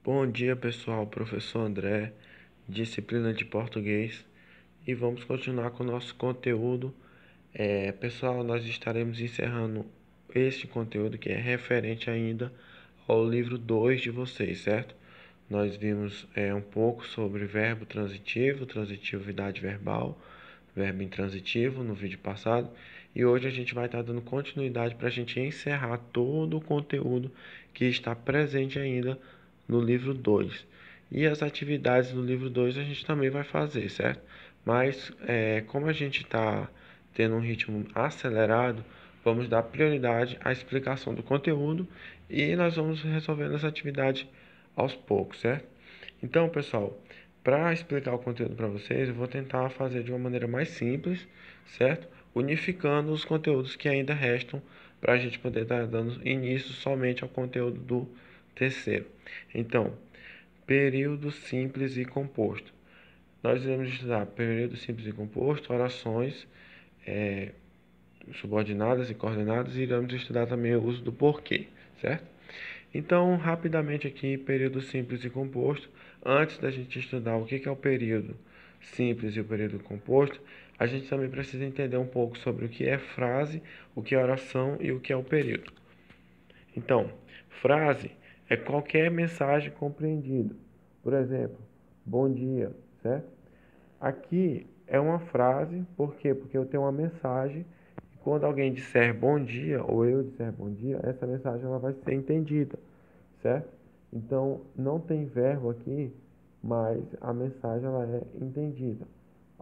Bom dia, pessoal. Professor André, disciplina de português, e vamos continuar com o nosso conteúdo. Pessoal, nós estaremos encerrando este conteúdo que é referente ainda ao livro 2 de vocês, certo? Nós vimos um pouco sobre verbo transitivo, transitividade verbal, verbo intransitivo no vídeo passado, e hoje a gente vai estar dando continuidade para a gente encerrar todo o conteúdo que está presente ainda no livro 2. E as atividades do livro 2 a gente também vai fazer, certo? Mas como a gente está tendo um ritmo acelerado, vamos dar prioridade à explicação do conteúdo e nós vamos resolvendo essa atividade aos poucos, certo? Então, pessoal, para explicar o conteúdo para vocês, eu vou tentar fazer de uma maneira mais simples, certo? Unificando os conteúdos que ainda restam para a gente poder estar dando início somente ao conteúdo do terceiro. Então, período simples e composto. Nós iremos estudar período simples e composto, orações subordinadas e coordenadas, e iremos estudar também o uso do porquê, certo? Então, rapidamente aqui, período simples e composto. Antes da gente estudar o que é o período simples e o período composto, a gente também precisa entender um pouco sobre o que é frase, o que é oração e o que é o período. Então, frase é qualquer mensagem compreendida. Por exemplo, bom dia, certo? Aqui é uma frase, por quê? Porque eu tenho uma mensagem e quando alguém disser bom dia ou eu disser bom dia, essa mensagem ela vai ser entendida, certo? Então, não tem verbo aqui, mas a mensagem ela é entendida.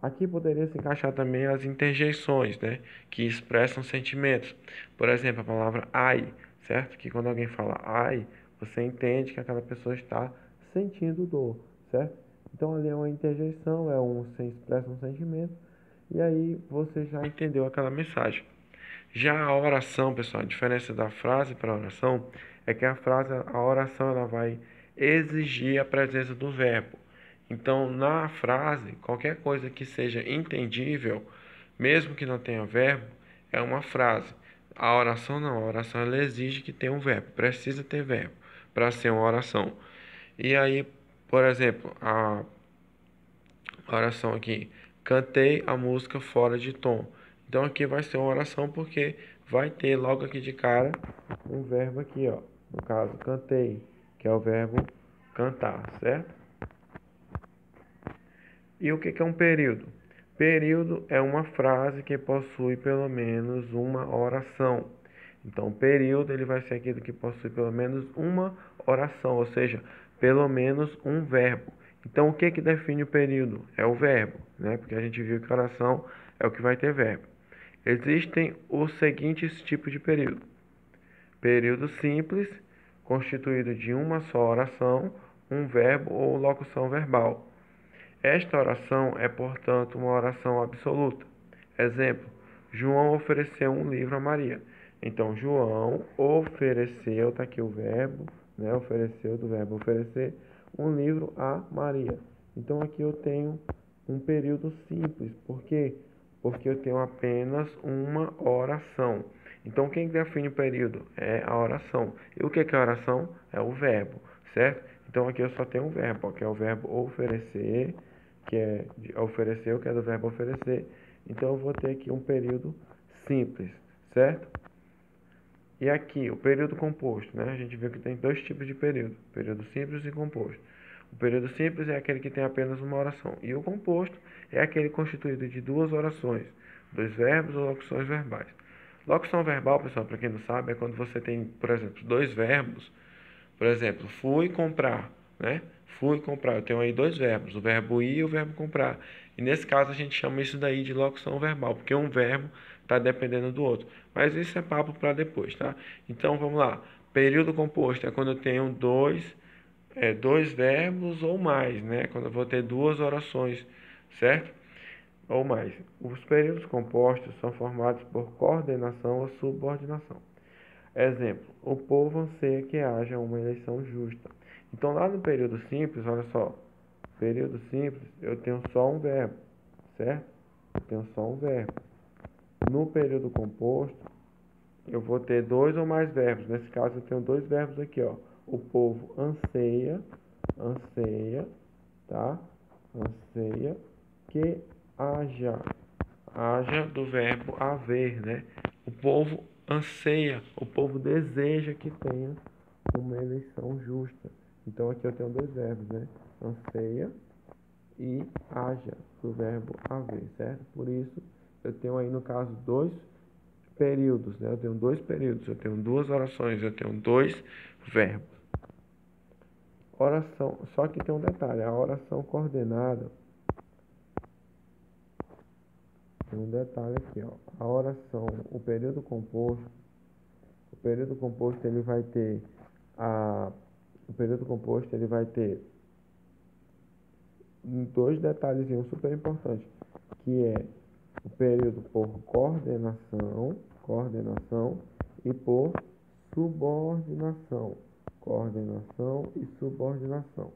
Aqui poderia se encaixar também as interjeições, né, que expressam sentimentos. Por exemplo, a palavra ai, certo? Que quando alguém fala ai, você entende que aquela pessoa está sentindo dor, certo? Então ali é uma interjeição, você expressa um sentimento e aí você já entendeu aquela mensagem. Já a oração, pessoal, a diferença da frase para a oração é que a oração ela vai exigir a presença do verbo. Então, na frase, qualquer coisa que seja entendível, mesmo que não tenha verbo, é uma frase. A oração não, a oração ela exige que tenha um verbo, precisa ter verbo para ser uma oração. E aí, por exemplo, a oração aqui, cantei a música fora de tom. Então aqui vai ser uma oração porque vai ter logo aqui de cara um verbo aqui, ó. No caso, cantei, que é o verbo cantar, certo? E o que é um período? Período é uma frase que possui pelo menos uma oração. Então, período ele vai ser aquilo que possui pelo menos uma oração, ou seja, pelo menos um verbo. Então, o que define o período? É o verbo, né? Porque a gente viu que a oração é o que vai ter verbo. Existem os seguintes tipos de período: período simples, constituído de uma só oração, um verbo ou locução verbal. Esta oração é, portanto, uma oração absoluta. Exemplo: João ofereceu um livro a Maria. Então, João ofereceu, está aqui o verbo, né? Ofereceu, do verbo oferecer, um livro a Maria. Então, aqui eu tenho um período simples. Por quê? Porque eu tenho apenas uma oração. Então, quem define o período é a oração. E o que é a oração? É o verbo, certo? Então, aqui eu só tenho um verbo, que é o verbo oferecer, que é de oferecer, que é do verbo oferecer. Então, eu vou ter aqui um período simples, certo? E aqui, o período composto, né? A gente viu que tem dois tipos de período simples e composto. O período simples é aquele que tem apenas uma oração, e o composto é aquele constituído de duas orações, dois verbos ou locuções verbais. Locução verbal, pessoal, para quem não sabe, é quando você tem, por exemplo, dois verbos. Por exemplo, fui comprar, né? Fui comprar. Eu tenho aí dois verbos, o verbo ir e o verbo comprar. E nesse caso a gente chama isso daí de locução verbal, porque um verbo está dependendo do outro. Mas isso é papo para depois, tá? Então vamos lá. Período composto é quando eu tenho dois verbos ou mais, né? Quando eu vou ter duas orações, certo? Ou mais. Os períodos compostos são formados por coordenação ou subordinação. Exemplo: o povo anseia que haja uma eleição justa. Então, lá no período simples, olha só, período simples, eu tenho só um verbo, certo? Eu tenho só um verbo. No período composto, eu vou ter dois ou mais verbos. Nesse caso, eu tenho dois verbos aqui, ó. O povo anseia, anseia, tá? Anseia que haja. Haja do verbo haver, né? O povo anseia, o povo deseja que tenha uma eleição justa. Então aqui eu tenho dois verbos, né? Anseia e haja, do verbo haver, certo? Por isso eu tenho aí no caso dois períodos, né? Eu tenho dois períodos, eu tenho duas orações, eu tenho dois verbos. Oração, só que tem um detalhe, a oração coordenada, tem um detalhe aqui, ó. A oração, o período composto ele vai ter o período composto ele vai ter dois detalhezinhos super importantes, que é o período por coordenação e por subordinação, coordenação e subordinação,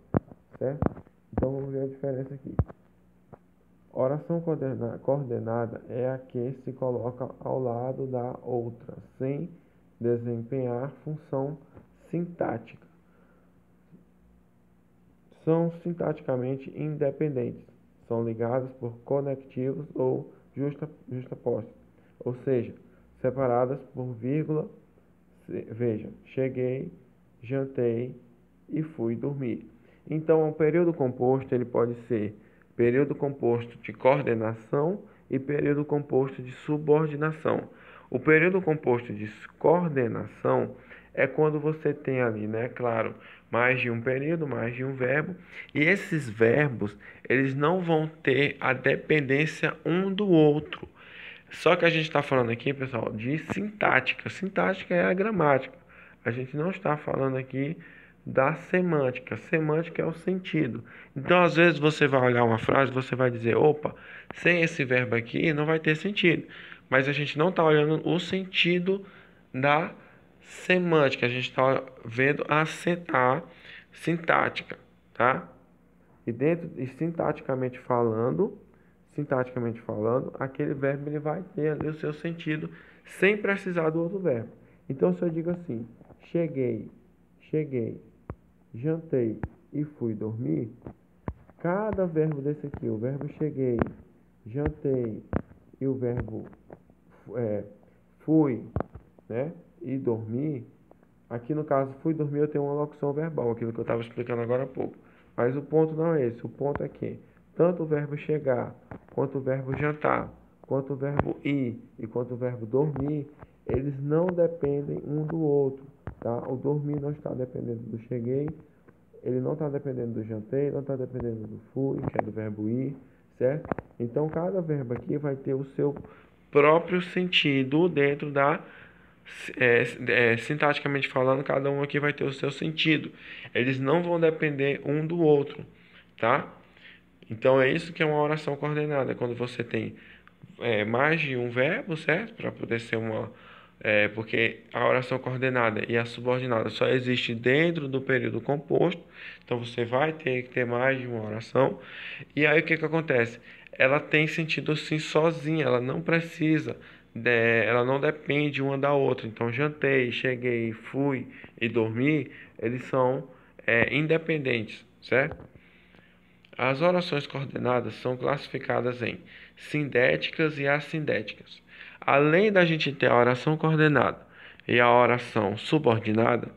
certo? Então vamos ver a diferença aqui. Oração coordenada é a que se coloca ao lado da outra, sem desempenhar função sintática. São sintaticamente independentes, são ligadas por conectivos ou justapostas, ou seja, separadas por vírgula. Veja, cheguei, jantei e fui dormir. Então, o período composto ele pode ser período composto de coordenação e período composto de subordinação. O período composto de coordenação é quando você tem ali, né, claro, mais de um período, mais de um verbo, e esses verbos, eles não vão ter a dependência um do outro. Só que a gente está falando aqui, pessoal, de sintática. Sintática é a gramática. A gente não está falando aqui da semântica. Semântica é o sentido. Então, às vezes, você vai olhar uma frase, você vai dizer, opa, sem esse verbo aqui não vai ter sentido. Mas a gente não está olhando o sentido da semântica. A gente está vendo a sintática, tá? E sintaticamente falando, aquele verbo ele vai ter ali o seu sentido sem precisar do outro verbo. Então, se eu digo assim, cheguei, jantei e fui dormir, cada verbo desse aqui, o verbo cheguei, jantei e o verbo fui, né, e dormir, aqui no caso fui dormir eu tenho uma locução verbal, aquilo que eu estava explicando agora há pouco. Mas o ponto não é esse, o ponto é que tanto o verbo chegar, quanto o verbo jantar, quanto o verbo ir e quanto o verbo dormir, eles não dependem um do outro, tá? O dormir não está dependendo do cheguei, ele não está dependendo do jantei, não está dependendo do fui, que é do verbo ir, certo? Então, cada verbo aqui vai ter o seu próprio sentido dentro da sintaticamente falando, cada um aqui vai ter o seu sentido. Eles não vão depender um do outro, tá? Então é isso que é uma oração coordenada, quando você tem mais de um verbo, certo? Para poder ser uma. Porque a oração coordenada e a subordinada só existe dentro do período composto, então você vai ter que ter mais de uma oração. E aí o que acontece? Ela tem sentido assim sozinha, ela não precisa, ela não depende uma da outra. Então, jantei, cheguei, fui e dormi, eles são independentes, certo? As orações coordenadas são classificadas em sindéticas e assindéticas. Além da gente ter a oração coordenada e a oração subordinada,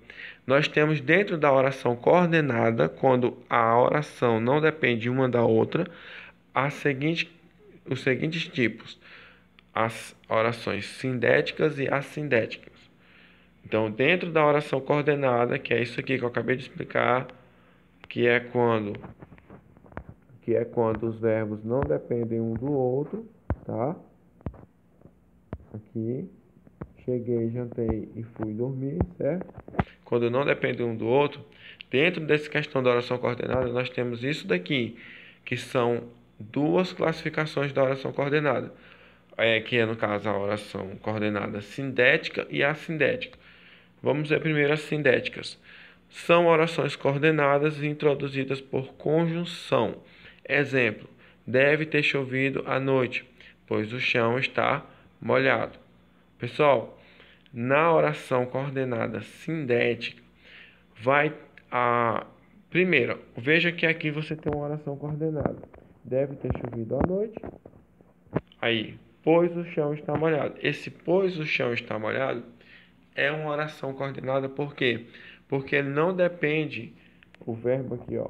nós temos dentro da oração coordenada, quando a oração não depende uma da outra, os seguintes tipos: as orações sindéticas e assindéticas. Então, dentro da oração coordenada, que é isso aqui que eu acabei de explicar, que é quando os verbos não dependem um do outro, tá? Aqui, cheguei, jantei e fui dormir, certo? Quando não depende um do outro, dentro dessa questão da oração coordenada, nós temos isso daqui, que são duas classificações da oração coordenada, que é, no caso, a oração coordenada sindética e assindética. Vamos ver primeiro as sindéticas. São orações coordenadas introduzidas por conjunção. Exemplo: deve ter chovido à noite, pois o chão está molhado. Pessoal, na oração coordenada sindética, vai Primeiro, veja que aqui você tem uma oração coordenada. Deve ter chovido à noite. Aí, pois o chão está molhado. Esse pois o chão está molhado é uma oração coordenada, por quê? Porque ele não depende, o verbo aqui, ó,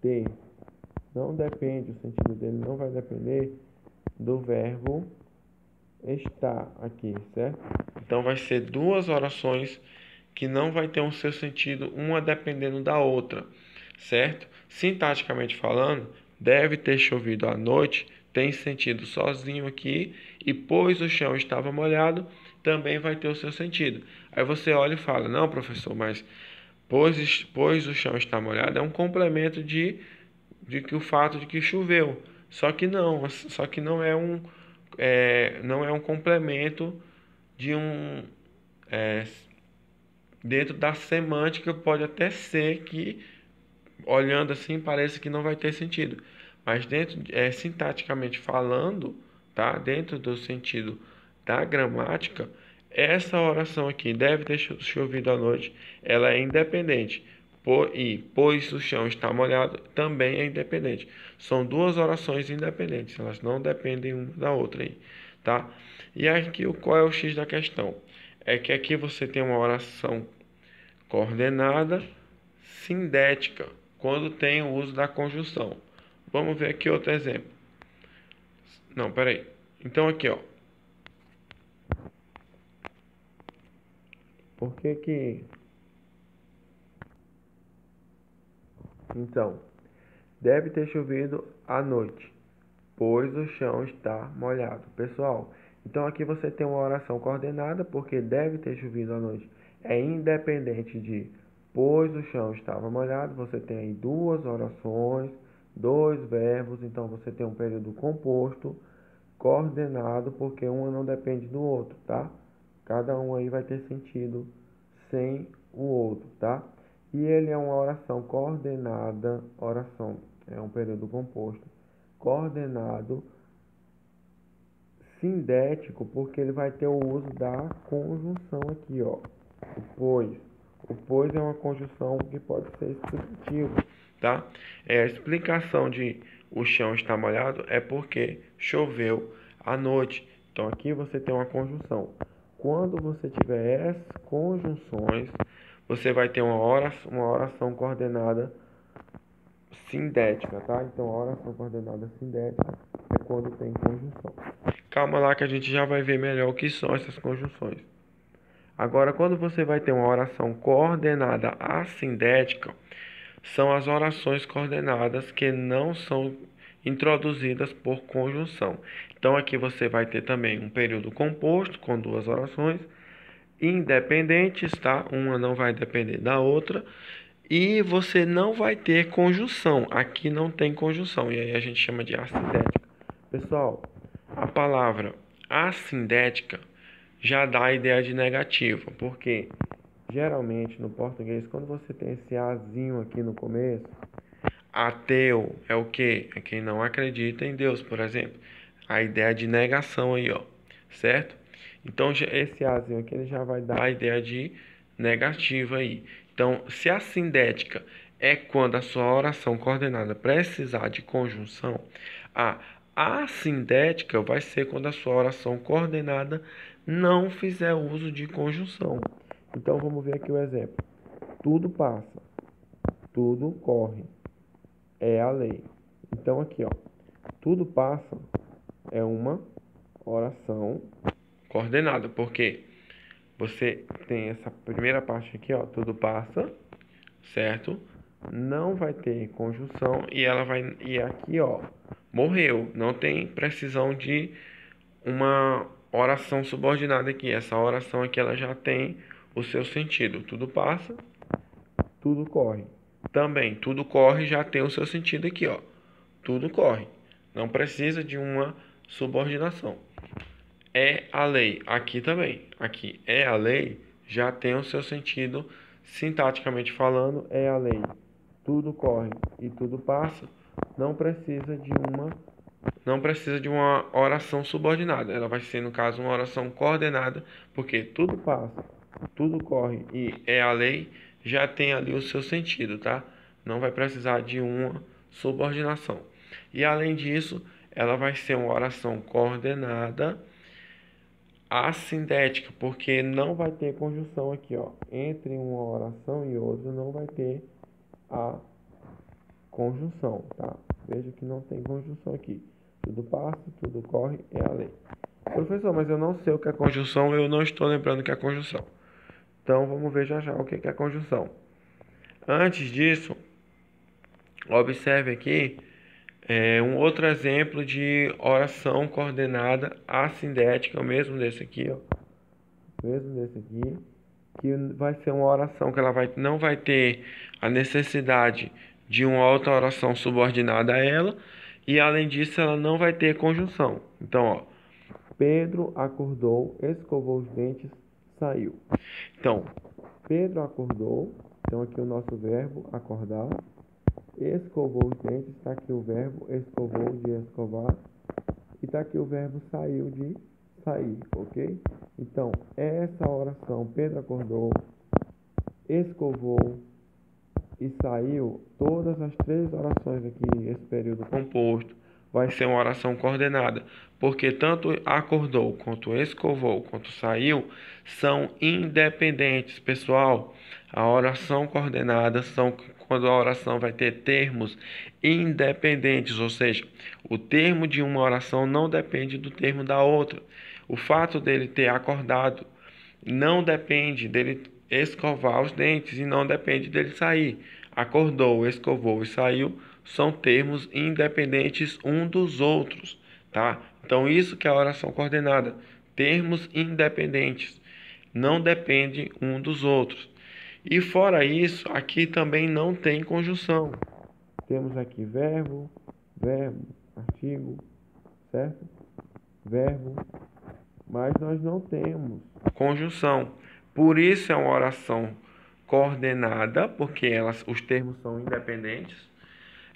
ter, não depende, o sentido dele não vai depender do verbo estar aqui, certo? Então vai ser duas orações que não vai ter um seu sentido, uma dependendo da outra, certo? Sintaticamente falando, deve ter chovido à noite, tem sentido sozinho aqui, e pois o chão estava molhado, também vai ter o seu sentido. Aí você olha e fala, não, professor, mas pois o chão está molhado é um complemento de que o fato de que choveu. Só que não é um complemento de um é, dentro da semântica pode até ser que olhando assim parece que não vai ter sentido, mas sintaticamente falando, tá? Dentro do sentido da gramática, essa oração aqui deve ter chovido à noite, ela é independente. Pois o chão está molhado, também é independente. São duas orações independentes, elas não dependem uma da outra aí, tá? E aqui qual é o X da questão? É que aqui você tem uma oração coordenada sindética, quando tem o uso da conjunção. Vamos ver aqui outro exemplo. Não, peraí. Então aqui, ó. Por que que... Então, deve ter chovido à noite, pois o chão está molhado. Pessoal, então aqui você tem uma oração coordenada, porque deve ter chovido à noite. É independente de pois o chão estava molhado. Você tem aí duas orações, dois verbos, então você tem um período composto, coordenado, porque uma não depende do outro, tá? Cada um aí vai ter sentido sem o outro, tá? E ele é uma oração coordenada, oração é um período composto, coordenado, sindético, porque ele vai ter o uso da conjunção aqui, ó. O pois. O pois é uma conjunção que pode ser explicativa, tá? A explicação de o chão está molhado é porque choveu à noite. Então aqui você tem uma conjunção. Quando você tiver essas conjunções, você vai ter uma oração coordenada sindética, tá? Então a oração coordenada sindética é quando tem conjunção. Calma lá que a gente já vai ver melhor o que são essas conjunções. Agora, quando você vai ter uma oração coordenada assindética, são as orações coordenadas que não são introduzidas por conjunção. Então, aqui você vai ter também um período composto com duas orações independentes, tá? Uma não vai depender da outra. E você não vai ter conjunção. Aqui não tem conjunção. E aí a gente chama de assindética. Pessoal, a palavra assindética já dá a ideia de negativa, porque geralmente no português, quando você tem esse azinho aqui no começo, ateu é o quê? É quem não acredita em Deus, por exemplo. A ideia de negação aí, ó, certo? Então esse azinho aqui ele já vai dar a ideia de negativa aí. Então, se a sindética é quando a sua oração coordenada precisar de conjunção, a assindética vai ser quando a sua oração coordenada não fizer uso de conjunção. Então vamos ver aqui o exemplo. Tudo passa, tudo corre, é a lei. Então aqui, ó, tudo passa é uma oração coordenada, porque você tem essa primeira parte aqui, ó, tudo passa, certo? Não vai ter conjunção e aqui, ó, morreu. Não tem precisão de uma oração subordinada aqui. Essa oração aqui ela já tem o seu sentido. Tudo passa, tudo corre. Também, tudo corre já tem o seu sentido aqui, ó. Tudo corre. Não precisa de uma subordinação. É a lei. Aqui também. Aqui é a lei já tem o seu sentido sintaticamente falando, é a lei. Tudo corre e tudo passa. Não precisa de uma oração subordinada. Ela vai ser, no caso, uma oração coordenada, porque tudo passa, tudo corre e é a lei, já tem ali o seu sentido, tá? Não vai precisar de uma subordinação. E além disso, ela vai ser uma oração coordenada assindética, porque não vai ter conjunção aqui, ó. Entre uma oração e outra não vai ter a conjunção, tá? Veja que não tem conjunção aqui. Tudo passa, tudo corre, é a lei. Professor, mas eu não sei o que é conjunção, eu não estou lembrando o que é conjunção. Então, vamos ver já já o que é conjunção. Antes disso, observe aqui um outro exemplo de oração coordenada assindética, o mesmo desse aqui, ó. Mesmo desse aqui, que vai ser uma oração que ela não vai ter a necessidade de uma outra oração subordinada a ela, e além disso ela não vai ter conjunção. Então, ó, Pedro acordou, escovou os dentes, saiu. Então, Pedro acordou, então aqui o nosso verbo acordar, escovou os dentes, está aqui o verbo escovou de escovar, e está aqui o verbo saiu de sair, ok? Então, essa oração, Pedro acordou, escovou e saiu, todas as três orações aqui, esse período composto, vai ser uma oração coordenada, porque tanto acordou, quanto escovou, quanto saiu, são independentes, pessoal. A oração coordenada são quando a oração vai ter termos independentes, ou seja, o termo de uma oração não depende do termo da outra. O fato dele ter acordado não depende dele escovar os dentes e não depende dele sair. Acordou, escovou e saiu são termos independentes um dos outros, tá? Então isso que é a oração coordenada, termos independentes, não depende um dos outros. E fora isso, aqui também não tem conjunção. Temos aqui verbo, artigo, certo? Verbo, mas nós não temos conjunção. Por isso é uma oração coordenada, porque os termos são independentes.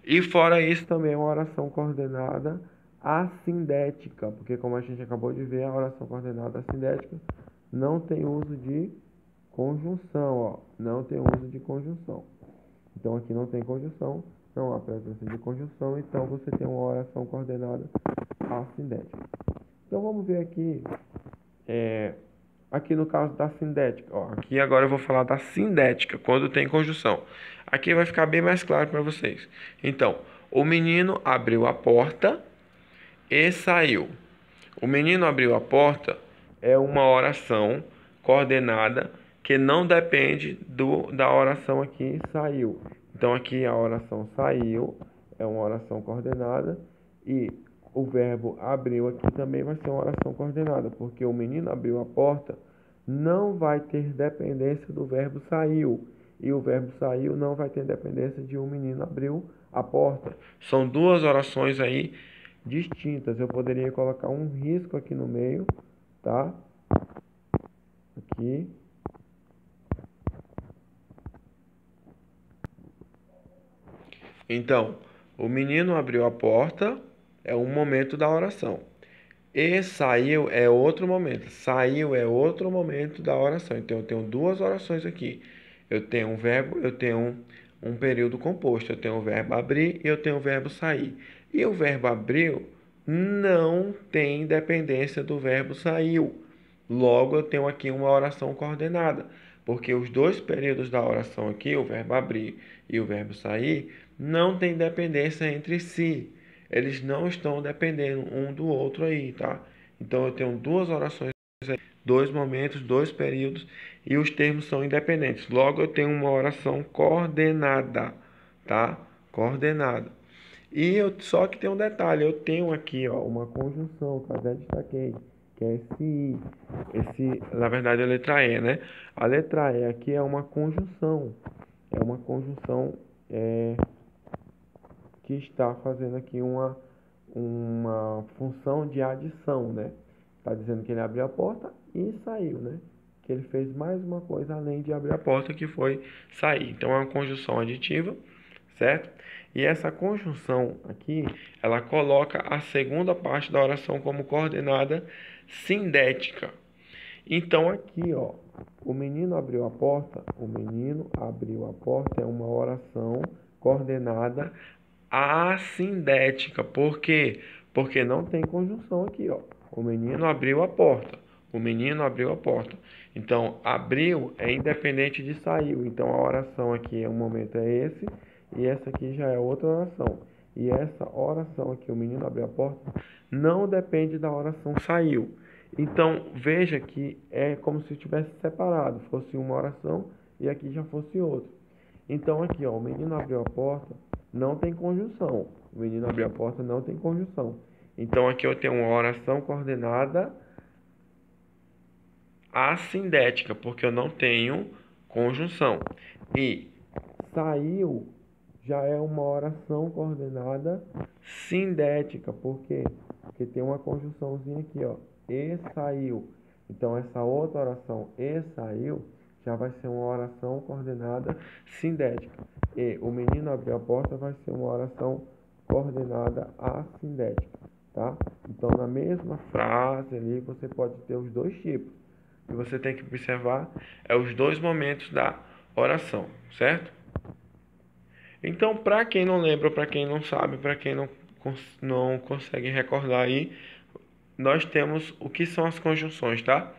E fora isso também é uma oração coordenada assindética, porque como a gente acabou de ver, a oração coordenada assindética não tem uso de conjunção, ó, não tem uso de conjunção. Então aqui não tem conjunção, não há presença de conjunção, então você tem uma oração coordenada assindética. Então vamos ver aqui, aqui no caso da sindética, ó, aqui agora eu vou falar da sindética, quando tem conjunção. Aqui vai ficar bem mais claro para vocês. Então, o menino abriu a porta e saiu. O menino abriu a porta é uma oração coordenada que não depende da oração aqui saiu. Então, aqui a oração saiu é uma oração coordenada e o verbo abriu aqui também vai ser uma oração coordenada, porque o menino abriu a porta não vai ter dependência do verbo saiu. E o verbo saiu não vai ter dependência de um menino abriu a porta. São duas orações aí distintas. Eu poderia colocar um risco aqui no meio, tá? Aqui. Então, o menino abriu a porta é um momento da oração. E saiu é outro momento. Saiu é outro momento da oração. Então, eu tenho duas orações aqui. Eu tenho um verbo, eu tenho um período composto. Eu tenho o verbo abrir e eu tenho o verbo sair. E o verbo abriu não tem dependência do verbo saiu. Logo, eu tenho aqui uma oração coordenada. Porque os dois períodos da oração aqui, o verbo abrir e o verbo sair, não tem dependência entre si. Eles não estão dependendo um do outro aí, tá? Então, eu tenho duas orações, dois momentos, dois períodos, e os termos são independentes. Logo, eu tenho uma oração coordenada, tá? Coordenada. Só que tem um detalhe, eu tenho aqui, ó, uma conjunção, que eu até destaquei, que é esse I. Na verdade, é a letra E, né? A letra E aqui é uma conjunção. É uma conjunção que está fazendo aqui uma função de adição, né? Está dizendo que ele abriu a porta e saiu, né? Que ele fez mais uma coisa além de abrir a porta, que foi sair. Então, é uma conjunção aditiva, certo? E essa conjunção aqui, ela coloca a segunda parte da oração como coordenada sindética. Então, aqui, ó, o menino abriu a porta. O menino abriu a porta é uma oração coordenada assindética. Por quê? Porque não tem conjunção aqui, ó. O menino abriu a porta. O menino abriu a porta. Então, abriu é independente de saiu. Então, a oração aqui, o momento é esse, e essa aqui já é outra oração. E essa oração aqui, o menino abriu a porta, não depende da oração saiu. Então, veja que é como se tivesse separado, fosse uma oração e aqui já fosse outra. Então, aqui, ó, o menino abriu a porta, não tem conjunção. O menino abriu a porta, não tem conjunção. Então, aqui eu tenho uma oração coordenada assindética, porque eu não tenho conjunção. E saiu já é uma oração coordenada sindética. Por quê? Porque tem uma conjunçãozinha aqui, ó. E saiu. Então, essa outra oração, e saiu, já vai ser uma oração coordenada sindética. E o menino abriu a porta vai ser uma oração coordenada assindética, tá? Então, na mesma frase ali, você pode ter os dois tipos. E você tem que observar os dois momentos da oração, certo? Então, para quem não lembra, para quem não sabe, para quem não consegue recordar aí, nós temos o que são as conjunções, tá?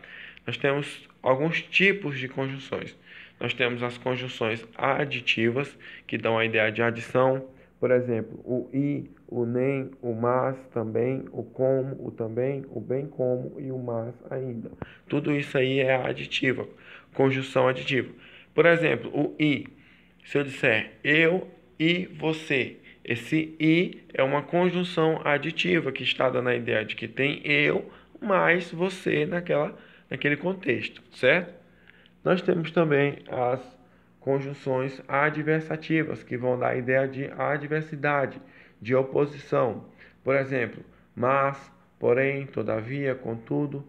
Nós temos alguns tipos de conjunções. Nós temos as conjunções aditivas, que dão a ideia de adição. Por exemplo, o e, o nem, o mas também, o como, o também, o bem como e o mas ainda. Tudo isso aí é aditiva, conjunção aditiva. Por exemplo, o e. Se eu disser eu e você, esse e é uma conjunção aditiva que está dando a ideia de que tem eu mais você naquele contexto, certo? Nós temos também as conjunções adversativas, que vão dar a ideia de adversidade, de oposição. Por exemplo, mas, porém, todavia, contudo.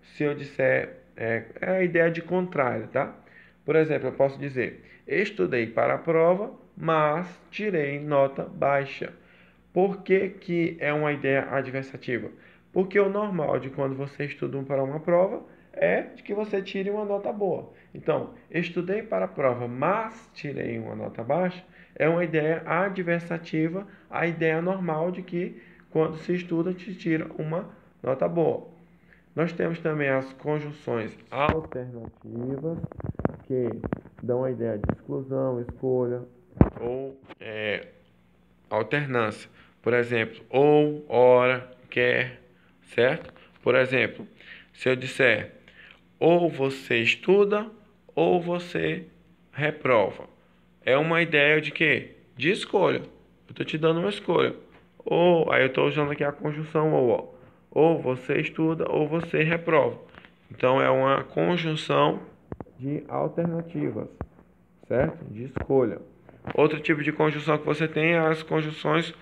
Se eu disser, é a ideia de contrário, tá? Por exemplo, eu posso dizer, estudei para a prova, mas tirei nota baixa. Por que que é uma ideia adversativa? Porque o normal de quando você estuda para uma prova é de que você tire uma nota boa. Então, estudei para a prova, mas tirei uma nota baixa, é uma ideia adversativa à ideia normal de que quando se estuda, se tira uma nota boa. Nós temos também as conjunções alternativas, que dão a ideia de exclusão, escolha ou alternância. Por exemplo, ou, ora, quer, certo? Por exemplo, se eu disser ou você estuda ou você reprova, é uma ideia de quê? De escolha. Eu estou te dando uma escolha. Ou, aí eu estou usando aqui a conjunção ou, ó. Ou você estuda ou você reprova. Então é uma conjunção de alternativas, certo? De escolha. Outro tipo de conjunção que você tem é as conjunções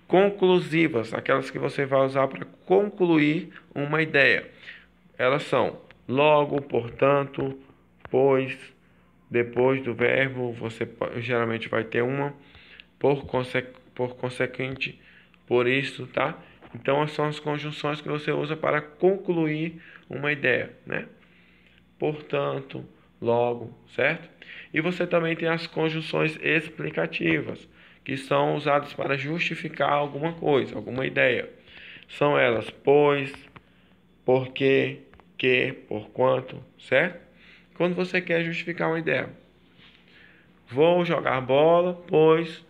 conclusivas, aquelas que você vai usar para concluir uma ideia. Elas são logo, portanto, pois, depois do verbo, você geralmente vai ter uma, por consequente, por isso, tá? Então, são as conjunções que você usa para concluir uma ideia, né? Portanto, logo, certo? E você também tem as conjunções explicativas, que são usadas para justificar alguma coisa, alguma ideia. São elas pois, porque, que, porquanto, certo? Quando você quer justificar uma ideia. Vou jogar bola, pois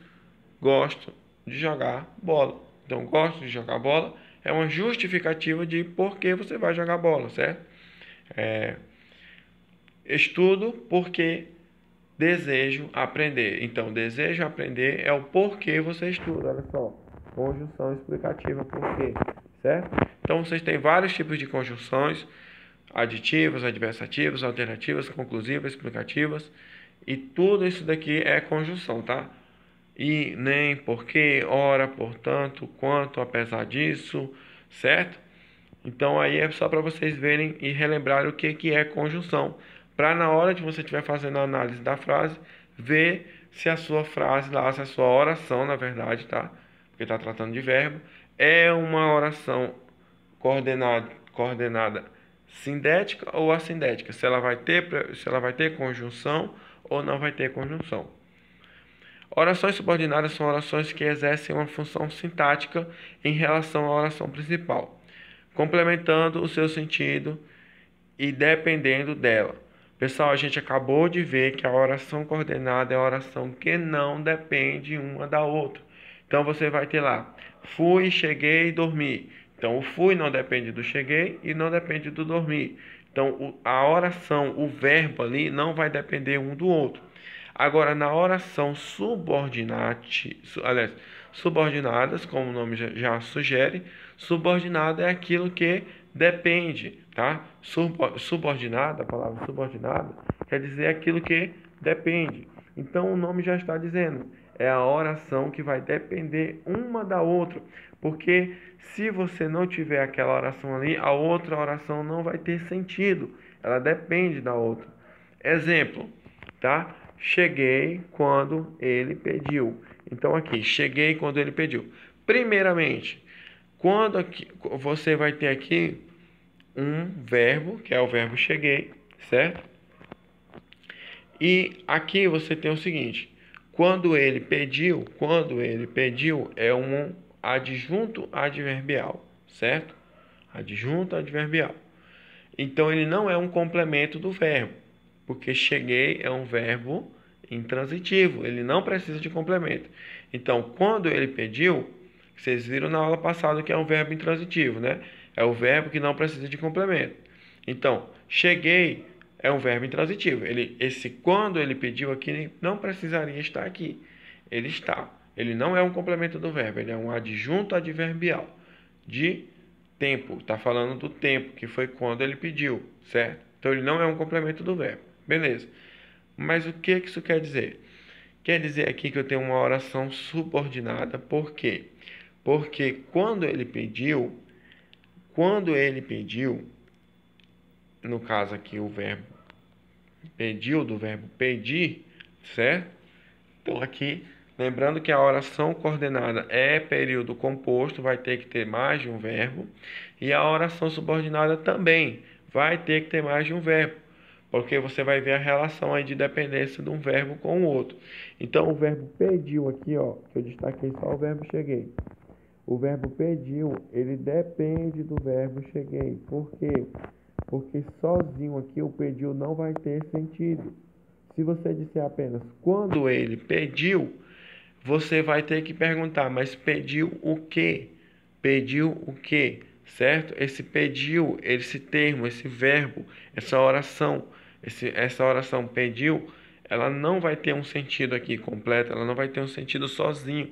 gosto de jogar bola. Então, gosto de jogar bola é uma justificativa de por que você vai jogar bola, certo? Estudo porque desejo aprender. Então, desejo aprender é o porquê você estuda. Olha só, conjunção explicativa, porquê, certo? Então, vocês têm vários tipos de conjunções, aditivas, adversativas, alternativas, conclusivas, explicativas, e tudo isso daqui é conjunção, tá? E, nem, porque, ora, portanto, quanto, apesar disso, certo? Então aí é só para vocês verem e relembrarem o que é conjunção, para na hora de você estiver fazendo a análise da frase, ver se a sua frase lá, se a sua oração, na verdade, tá? Porque está tratando de verbo, é uma oração coordenada sindética ou assindética, se ela vai ter conjunção ou não vai ter conjunção. Orações subordinadas são orações que exercem uma função sintática em relação à oração principal, complementando o seu sentido e dependendo dela. Pessoal, a gente acabou de ver que a oração coordenada é a oração que não depende uma da outra. Então você vai ter lá, fui, cheguei, dormi. Então o fui não depende do cheguei e não depende do dormir. Então a oração, o verbo ali não vai depender um do outro. Agora na oração subordinadas, como o nome já sugere, subordinada é aquilo que depende, tá? Subordinada, a palavra subordinada, quer dizer aquilo que depende. Então o nome já está dizendo, é a oração que vai depender uma da outra, porque se você não tiver aquela oração ali, a outra oração não vai ter sentido, ela depende da outra. Exemplo, tá? Cheguei quando ele pediu. Então aqui, cheguei quando ele pediu. Primeiramente, quando aqui, você vai ter aqui um verbo, que é o verbo cheguei, certo? E aqui você tem o seguinte, quando ele pediu é um adjunto adverbial, certo? Adjunto adverbial. Então ele não é um complemento do verbo, porque cheguei é um verbo intransitivo, ele não precisa de complemento. Então, quando ele pediu, vocês viram na aula passada que é um verbo intransitivo, né? É o verbo que não precisa de complemento. Então, cheguei é um verbo intransitivo. Quando ele pediu aqui, não precisaria estar aqui. Ele está. Ele não é um complemento do verbo, ele é um adjunto adverbial de tempo. Está falando do tempo, que foi quando ele pediu, certo? Então, ele não é um complemento do verbo. Beleza. Mas o que isso quer dizer? Quer dizer aqui que eu tenho uma oração subordinada. Por quê? Porque quando ele pediu, no caso aqui o verbo pediu, do verbo pedir, certo? Então aqui, lembrando que a oração coordenada é período composto, vai ter que ter mais de um verbo, e a oração subordinada também vai ter que ter mais de um verbo, porque você vai ver a relação aí de dependência de um verbo com o outro. Então o verbo pediu aqui, ó, que eu destaquei só o verbo cheguei. O verbo pediu, ele depende do verbo cheguei. Por quê? Porque sozinho aqui o pediu não vai ter sentido. Se você disser apenas quando ele pediu, você vai ter que perguntar, mas pediu o quê? Pediu o quê? Certo? Esse pediu, esse termo, esse verbo, essa oração pediu, ela não vai ter um sentido aqui completo, ela não vai ter um sentido sozinho,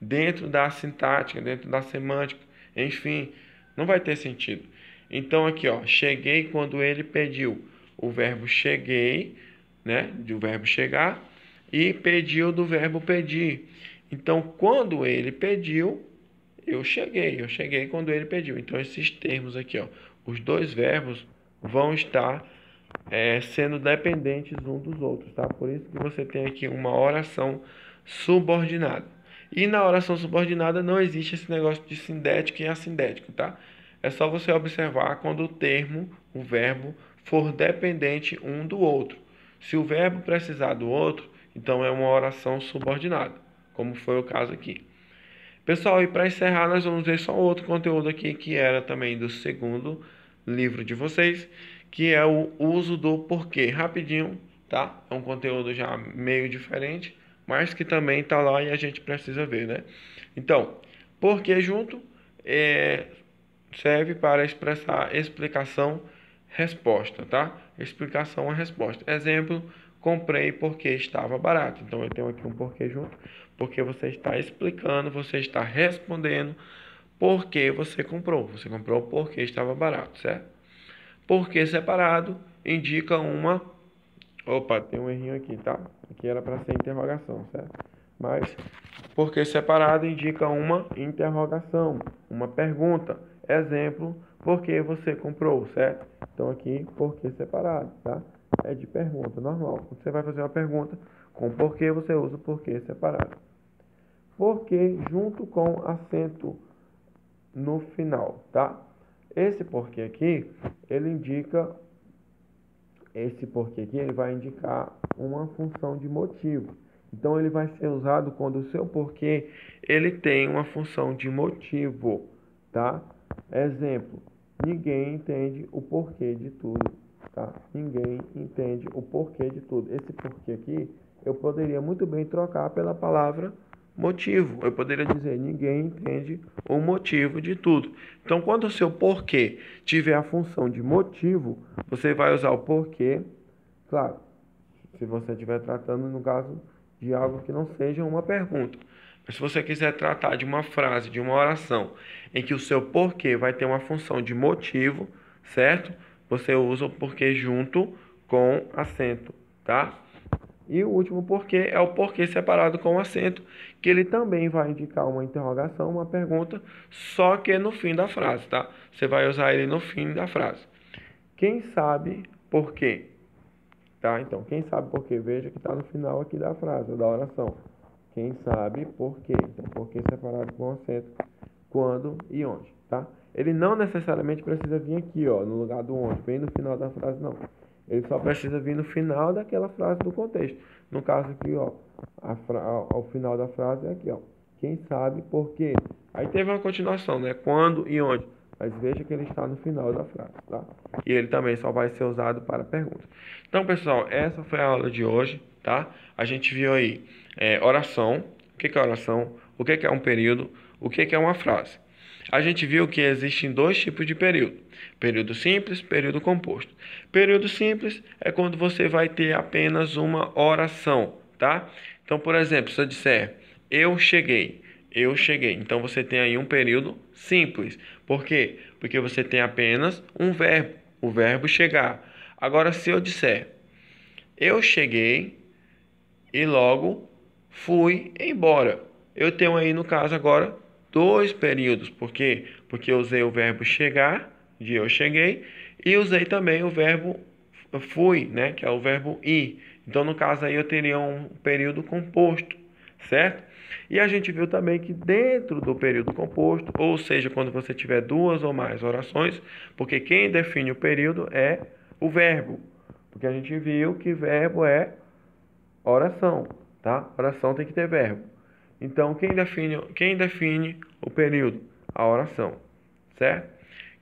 dentro da sintática, dentro da semântica, enfim, não vai ter sentido. Então aqui, ó, cheguei quando ele pediu. O verbo cheguei, né, do verbo chegar, e pediu do verbo pedir. Então, quando ele pediu, eu cheguei quando ele pediu. Então, esses termos aqui, ó, os dois verbos vão estar sendo dependentes um dos outros, tá? Por isso que você tem aqui uma oração subordinada. E na oração subordinada não existe esse negócio de sindético e assindético, tá? É só você observar quando o termo, o verbo, for dependente um do outro. Se o verbo precisar do outro, então é uma oração subordinada, como foi o caso aqui. Pessoal, e para encerrar, nós vamos ver só outro conteúdo aqui que era também do segundo livro de vocês, que é o uso do porquê. Rapidinho, tá? É um conteúdo já meio diferente, mas que também está lá e a gente precisa ver, né? Então, porquê junto serve para expressar explicação, resposta, tá? Explicação é resposta. Exemplo, comprei porque estava barato. Então, eu tenho aqui um porquê junto, porque você está explicando, você está respondendo por que você comprou. Você comprou porque estava barato, certo? Porque separado indica uma... Opa, tem um errinho aqui, tá? Aqui era para ser interrogação, certo? Mas porque separado indica uma interrogação, uma pergunta. Exemplo, por que você comprou, certo? Então aqui, por que separado, tá? É de pergunta, normal. Você vai fazer uma pergunta com porquê, você usa o porquê separado. Porque junto com acento no final, tá? Esse porquê aqui, ele vai indicar uma função de motivo. Então, ele vai ser usado quando o seu porquê, ele tem uma função de motivo, tá? Exemplo, ninguém entende o porquê de tudo, tá? Ninguém entende o porquê de tudo. Esse porquê aqui, eu poderia muito bem trocar pela palavra motivo. Eu poderia dizer, ninguém entende o motivo de tudo. Então, quando o seu porquê tiver a função de motivo, você vai usar o porquê, claro, se você estiver tratando, no caso, de algo que não seja uma pergunta. Mas se você quiser tratar de uma frase, de uma oração, em que o seu porquê vai ter uma função de motivo, certo? Você usa o porquê junto com acento, tá? E o último porquê é o porquê separado com acento, que ele também vai indicar uma interrogação, uma pergunta, só que no fim da frase, tá? Você vai usar ele no fim da frase. Quem sabe por quê? Tá? Então, quem sabe por quê? Veja que está no final aqui da frase, da oração. Quem sabe por quê? Então, porquê separado com acento, quando e onde, tá? Ele não necessariamente precisa vir aqui, ó, no lugar do onde, bem no final da frase, não. Ele só precisa vir no final daquela frase do contexto. No caso aqui, ó, ao final da frase é aqui, ó. Quem sabe por quê? Aí teve uma continuação, né? Quando e onde. Mas veja que ele está no final da frase, tá? E ele também só vai ser usado para perguntas. Então, pessoal, essa foi a aula de hoje, tá? A gente viu aí oração, o que é oração, o que é um período, o que é uma frase. A gente viu que existem dois tipos de período: período simples, período composto. Período simples é quando você vai ter apenas uma oração, tá? Então, por exemplo, se eu disser eu cheguei, eu cheguei. Então, você tem aí um período simples. Por quê? Porque você tem apenas um verbo, o verbo chegar. Agora, se eu disser eu cheguei e logo fui embora, eu tenho aí, no caso, agora dois períodos. Por quê? Porque eu usei o verbo chegar, de eu cheguei, e usei também o verbo fui, né, que é o verbo ir. Então, no caso aí, eu teria um período composto, certo? E a gente viu também que dentro do período composto, ou seja, quando você tiver duas ou mais orações, porque quem define o período é o verbo, porque a gente viu que verbo é oração, tá? Oração tem que ter verbo. Então, quem define o período? A oração, certo?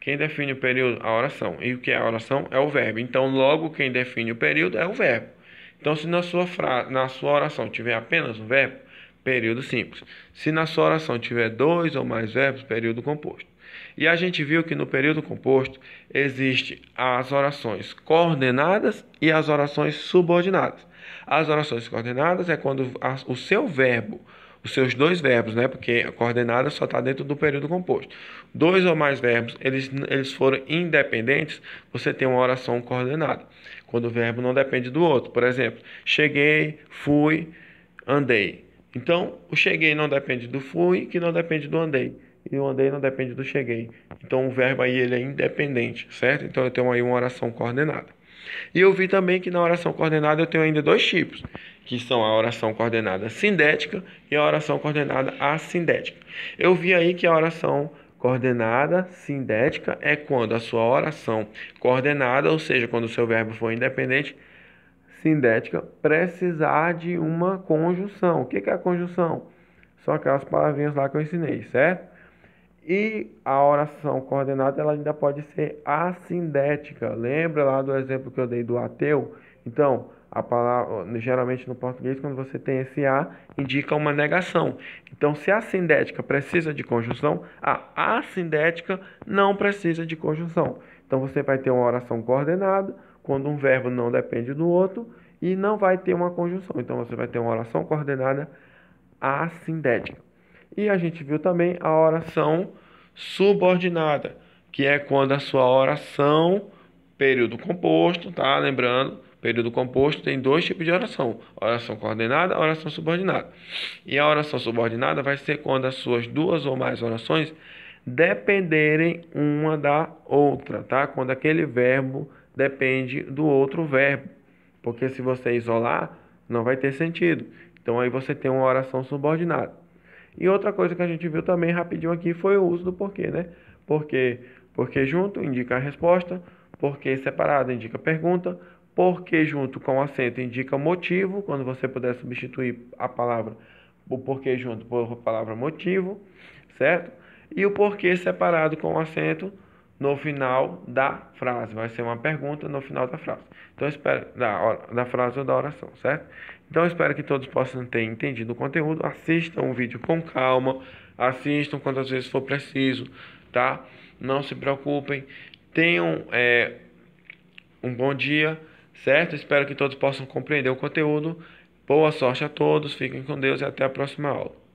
Quem define o período? A oração. E o que é a oração? É o verbo. Então, logo, quem define o período é o verbo. Então, se na sua oração tiver apenas um verbo, período simples. Se na sua oração tiver dois ou mais verbos, período composto. E a gente viu que no período composto existe as orações coordenadas e as orações subordinadas. As orações coordenadas é quando o seu verbo, os seus dois verbos, né? Porque a coordenada só está dentro do período composto. Dois ou mais verbos, eles foram independentes, você tem uma oração coordenada. Quando o verbo não depende do outro. Por exemplo, cheguei, fui, andei. Então, o cheguei não depende do fui, que não depende do andei. E o andei não depende do cheguei. Então, o verbo aí ele é independente, certo? Então, eu tenho aí uma oração coordenada. E eu vi também que na oração coordenada eu tenho ainda dois tipos, que são a oração coordenada sindética e a oração coordenada assindética. Eu vi aí que a oração coordenada sindética é quando a sua oração coordenada, ou seja, quando o seu verbo for independente, sindética, precisar de uma conjunção. O que é a conjunção? São aquelas palavrinhas lá que eu ensinei, certo? E a oração coordenada ela ainda pode ser assindética. Lembra lá do exemplo que eu dei do ateu? Então, a palavra, geralmente no português, quando você tem esse a, indica uma negação. Então, se a sindética precisa de conjunção, a assindética não precisa de conjunção. Então, você vai ter uma oração coordenada, quando um verbo não depende do outro, e não vai ter uma conjunção. Então, você vai ter uma oração coordenada assindética. E a gente viu também a oração subordinada, que é quando a sua oração, período composto, tá? Lembrando, período composto tem dois tipos de oração: oração coordenada e oração subordinada. E a oração subordinada vai ser quando as suas duas ou mais orações dependerem uma da outra, tá? Quando aquele verbo depende do outro verbo. Porque se você isolar, não vai ter sentido. Então aí você tem uma oração subordinada. E outra coisa que a gente viu também rapidinho aqui foi o uso do porquê, né? Por quê? Porque junto indica a resposta, porque separado indica a pergunta, porque junto com acento indica motivo, quando você puder substituir a palavra, o porquê junto por palavra motivo, certo? E o porquê separado com acento no final da frase. Vai ser uma pergunta no final da frase. Então, espero da frase ou da oração, certo? Então, espero que todos possam ter entendido o conteúdo. Assistam o vídeo com calma, assistam quantas vezes for preciso, tá? Não se preocupem. Tenham um bom dia, certo? Espero que todos possam compreender o conteúdo. Boa sorte a todos, fiquem com Deus e até a próxima aula.